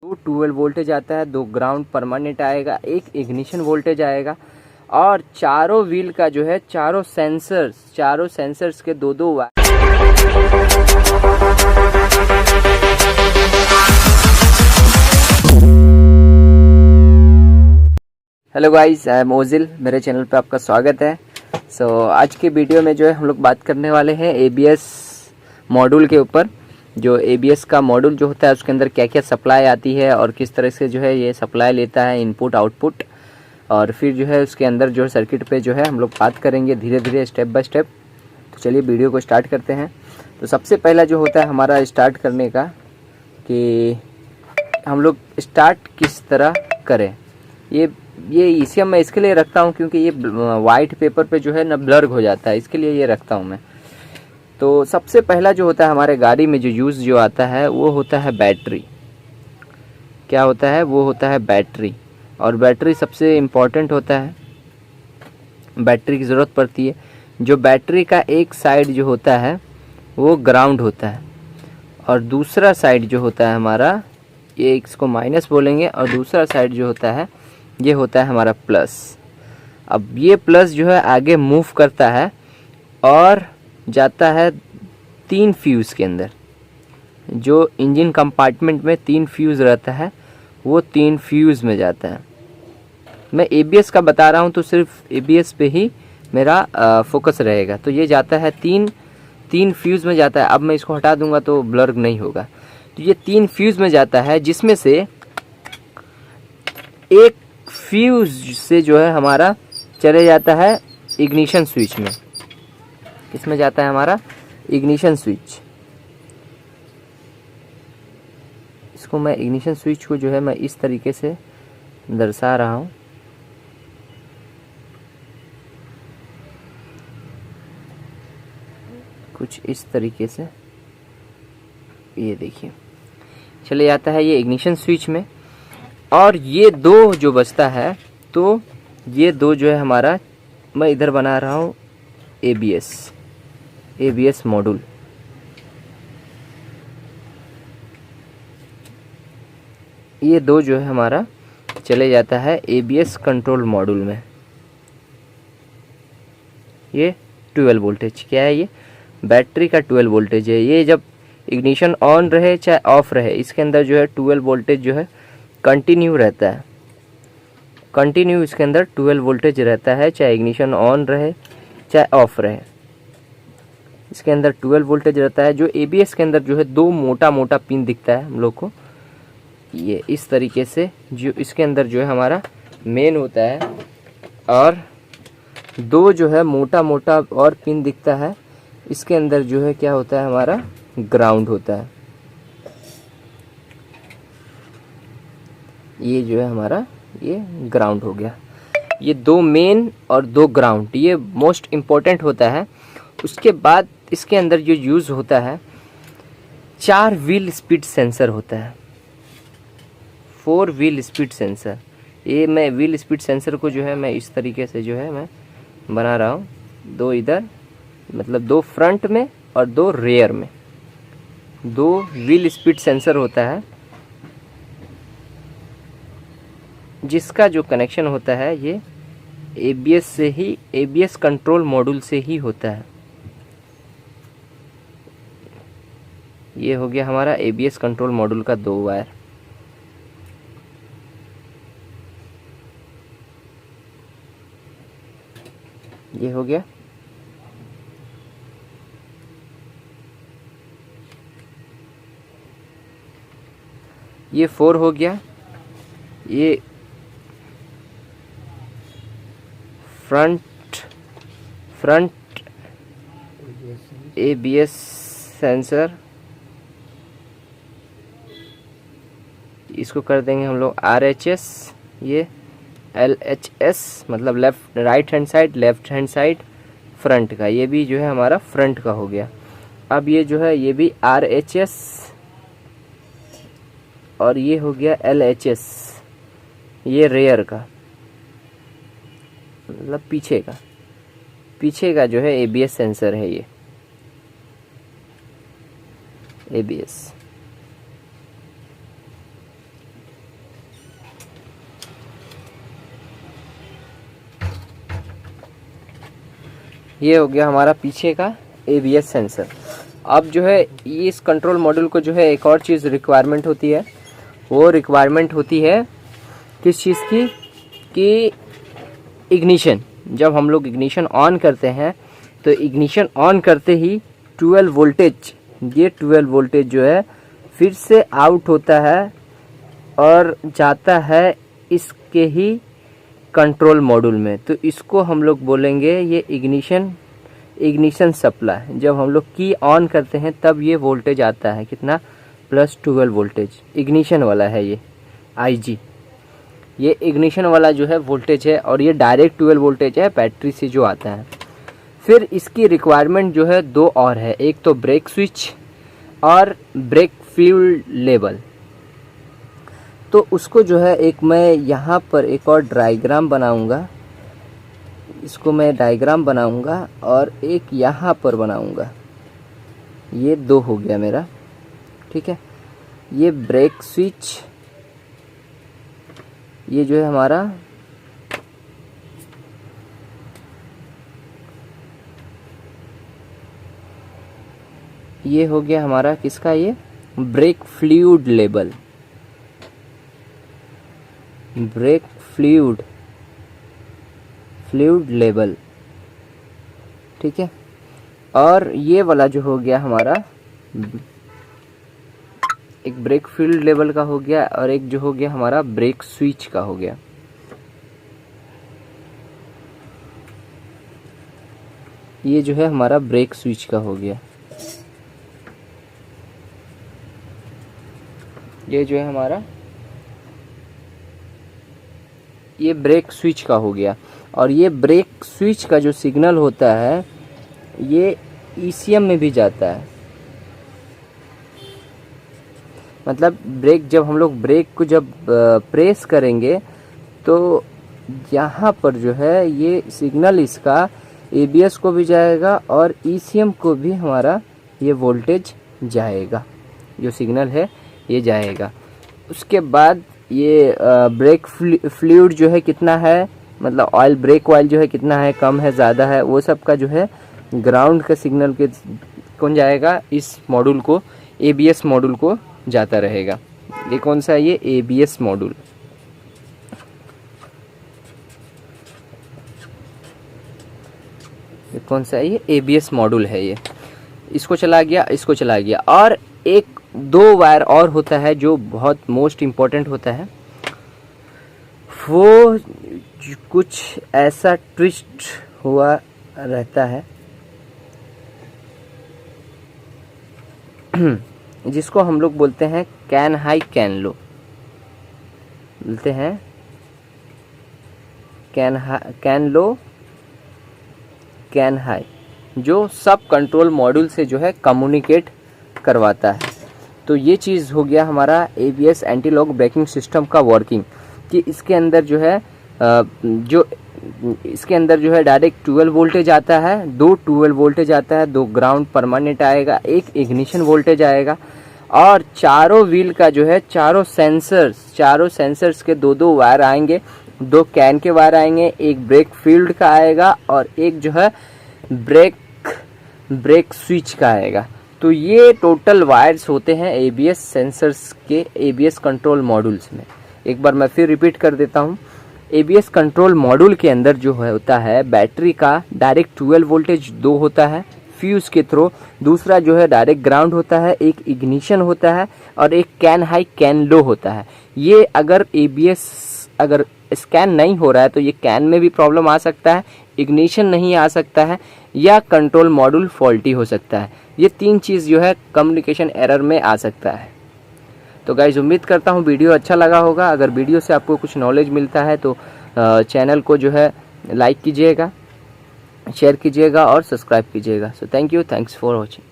दो 12 वोल्टेज आता है, दो ग्राउंड परमानेंट आएगा, एक इग्निशन वोल्टेज आएगा और चारों व्हील का जो है चारों सेंसर्स के दो दो wire. Hello guys, I am Ozil, मेरे चैनल पे आपका स्वागत है। आज के वीडियो में जो है हम लोग बात करने वाले हैं ABS मॉड्यूल के ऊपर। जो ABS का मॉड्यूल जो होता है उसके अंदर क्या क्या सप्लाई आती है और किस तरह से जो है ये सप्लाई लेता है, इनपुट आउटपुट, और फिर जो है उसके अंदर जो सर्किट पे जो है हम लोग बात करेंगे धीरे धीरे स्टेप बाय स्टेप। तो चलिए वीडियो को स्टार्ट करते हैं। तो सबसे पहला जो होता है हमारा स्टार्ट करने का कि हम लोग स्टार्ट किस तरह करें। ये इसे मैं इसके लिए रखता हूँ क्योंकि ये वाइट पेपर पे जो है ना ब्लर हो जाता है, इसके लिए ये रखता हूँ मैं। तो सबसे पहला जो होता है हमारे गाड़ी में जो यूज़ जो आता है वो होता है बैटरी। क्या होता है? वो होता है बैटरी, और बैटरी सबसे इम्पोर्टेंट होता है, बैटरी की ज़रूरत पड़ती है। जो बैटरी का एक साइड जो होता है वो ग्राउंड होता है और दूसरा साइड जो होता है हमारा, ये इसको माइनस बोलेंगे, और दूसरा साइड जो होता है ये होता है हमारा प्लस। अब ये प्लस जो है आगे मूव करता है और जाता है 3 फ्यूज़ के अंदर। जो इंजन कंपार्टमेंट में 3 फ्यूज़ रहता है वो 3 फ्यूज़ में जाता है। मैं ABS का बता रहा हूँ तो सिर्फ ABS पे ही मेरा फोकस रहेगा। तो ये जाता है तीन फ्यूज़ में जाता है। अब मैं इसको हटा दूंगा तो ब्लर नहीं होगा। तो ये 3 फ्यूज़ में जाता है, जिसमें से एक फ्यूज़ से जो है हमारा चले जाता है इग्निशन स्विच में। इसमें जाता है हमारा इग्निशन स्विच। इसको मैं इग्निशन स्विच को जो है मैं इस तरीके से दर्शा रहा हूँ। कुछ इस तरीके से, ये देखिए चले जाता है ये इग्निशन स्विच में। और ये दो जो बचता है, तो ये दो जो है हमारा, मैं इधर बना रहा हूँ ABS मॉड्यूल। ये दो जो है हमारा चले जाता है ABS कंट्रोल मॉड्यूल में। ये 12 वोल्टेज क्या है? ये बैटरी का 12 वोल्टेज है। ये जब इग्निशन ऑन रहे चाहे ऑफ रहे, इसके अंदर जो है 12 वोल्टेज जो है कंटिन्यू रहता है। कंटिन्यू इसके अंदर 12 वोल्टेज रहता है, चाहे इग्निशन ऑन रहे चाहे ऑफ रहे, इसके अंदर 12 वोल्टेज रहता है। जो ABS के अंदर जो है दो मोटा मोटा पिन दिखता है हम लोग को, ये इस तरीके से, जो इसके अंदर जो है हमारा मेन होता है, और दो जो है मोटा मोटा और पिन दिखता है, इसके अंदर जो है क्या होता है हमारा ग्राउंड होता है। ये जो है हमारा ये ग्राउंड हो गया। ये दो मेन और दो ग्राउंड, ये मोस्ट इम्पोर्टेंट होता है। उसके बाद इसके अंदर जो यूज़ होता है 4 व्हील स्पीड सेंसर होता है, 4 व्हील स्पीड सेंसर। ये मैं व्हील स्पीड सेंसर को जो है मैं इस तरीके से जो है मैं बना रहा हूँ। दो इधर, मतलब दो फ्रंट में और दो रेयर में, दो व्हील स्पीड सेंसर होता है, जिसका जो कनेक्शन होता है ये ABS से ही, ABS कंट्रोल मॉड्यूल से ही होता है। ये हो गया हमारा ABS कंट्रोल मॉड्यूल का 2 वायर। ये हो गया। ये 4 हो गया। ये फ्रंट ABS सेंसर, इसको कर देंगे हम लोग RHS। ये LHS मतलब left right hand side, left hand side front का, ये भी जो है हमारा फ्रंट का हो गया। अब ये जो है ये भी RHS, और ये हो गया LHS, ये रेयर का मतलब पीछे का जो है ABS सेंसर है। ये ABS ये हो गया हमारा पीछे का ABS सेंसर। अब जो है इस कंट्रोल मॉड्यूल को जो है एक और चीज़ रिक्वायरमेंट होती है, वो रिक्वायरमेंट होती है किस चीज़ की, कि इग्निशन। जब हम लोग इग्निशन ऑन करते हैं तो इग्निशन ऑन करते ही 12 वोल्टेज, ये 12 वोल्टेज जो है फिर से आउट होता है और जाता है इसके ही कंट्रोल मॉड्यूल में। तो इसको हम लोग बोलेंगे ये इग्निशन सप्लाई। जब हम लोग की ऑन करते हैं तब ये वोल्टेज आता है कितना, +12 वोल्टेज। इग्निशन वाला है ये IG, ये इग्निशन वाला जो है वोल्टेज है, और ये डायरेक्ट 12 वोल्टेज है बैटरी से जो आता है। फिर इसकी रिक्वायरमेंट जो है 2 और है, एक तो ब्रेक स्विच और ब्रेक फ्लूइड लेवल। तो उसको जो है एक मैं यहाँ पर एक और डायग्राम बनाऊंगा, इसको मैं डायग्राम बनाऊंगा और एक यहाँ पर बनाऊंगा। ये 2 हो गया मेरा, ठीक है। ये ब्रेक स्विच, ये जो है हमारा ये हो गया हमारा किसका, ये brake fluid level, brake fluid level, ठीक है। और ये वाला जो हो गया हमारा एक ब्रेक फ्लूइड लेवल का हो गया, और एक जो हो गया हमारा ब्रेक स्विच का हो गया। ये जो है हमारा ब्रेक स्विच का हो गया, ये जो है हमारा ये ब्रेक स्विच का हो गया। और ये ब्रेक स्विच का जो सिग्नल होता है ये ECM में भी जाता है। मतलब ब्रेक, जब हम लोग ब्रेक को जब प्रेस करेंगे तो यहाँ पर जो है ये सिग्नल इसका ABS को भी जाएगा और ECM को भी हमारा ये वोल्टेज जाएगा, जो सिग्नल है ये जाएगा। उसके बाद ये ब्रेक फ्लूइड जो है कितना है, मतलब ऑयल, ब्रेक ऑयल जो है कितना है, कम है, ज़्यादा है, वो सब का जो है ग्राउंड का सिग्नल के कौन जाएगा, इस मॉड्यूल को, ABS मॉड्यूल को जाता रहेगा। ये कौन सा है, ये ABS मॉड्यूल। ये कौन सा है, ये ABS मॉड्यूल है। ये इसको चला गया, इसको चला गया। और एक 2 वायर और होता है जो बहुत मोस्ट इम्पोर्टेंट होता है, वो कुछ ऐसा ट्विस्ट हुआ रहता है जिसको हम लोग बोलते हैं कैन हाई कैन लो, बोलते हैं कैन लो कैन हाई, जो सब कंट्रोल मॉड्यूल से जो है कम्युनिकेट करवाता है। तो ये चीज़ हो गया हमारा ABS anti lock braking system का वर्किंग, कि इसके अंदर जो है इसके अंदर जो है डायरेक्ट 12 वोल्टेज आता है, 2 12 वोल्टेज आता है, 2 ग्राउंड परमानेंट आएगा, 1 इग्निशन वोल्टेज आएगा, और चारों व्हील का जो है चारों सेंसर्स के 2 वायर आएंगे, 2 कैन के वायर आएंगे, 1 ब्रेक फील्ड का आएगा और एक जो है ब्रेक स्विच का आएगा। तो ये टोटल वायर्स होते हैं ABS सेंसर्स के ABS कंट्रोल मॉड्यूल्स में। एक बार मैं फिर रिपीट कर देता हूँ। ABS कंट्रोल मॉड्यूल के अंदर जो है होता है बैटरी का डायरेक्ट 12 वोल्टेज 2 होता है फ्यूज़ के थ्रू, दूसरा जो है डायरेक्ट ग्राउंड होता है, एक इग्निशन होता है और एक कैन हाई कैन लो होता है। ये अगर ABS अगर स्कैन नहीं हो रहा है तो ये कैन में भी प्रॉब्लम आ सकता है, इग्निशन नहीं आ सकता है, या कंट्रोल मॉड्यूल फॉल्टी हो सकता है। ये 3 चीज़ जो है कम्युनिकेशन एरर में आ सकता है। तो गाइज उम्मीद करता हूँ वीडियो अच्छा लगा होगा। अगर वीडियो से आपको कुछ नॉलेज मिलता है तो चैनल को जो है लाइक कीजिएगा, शेयर कीजिएगा और सब्सक्राइब कीजिएगा। So thank you, thanks for watching.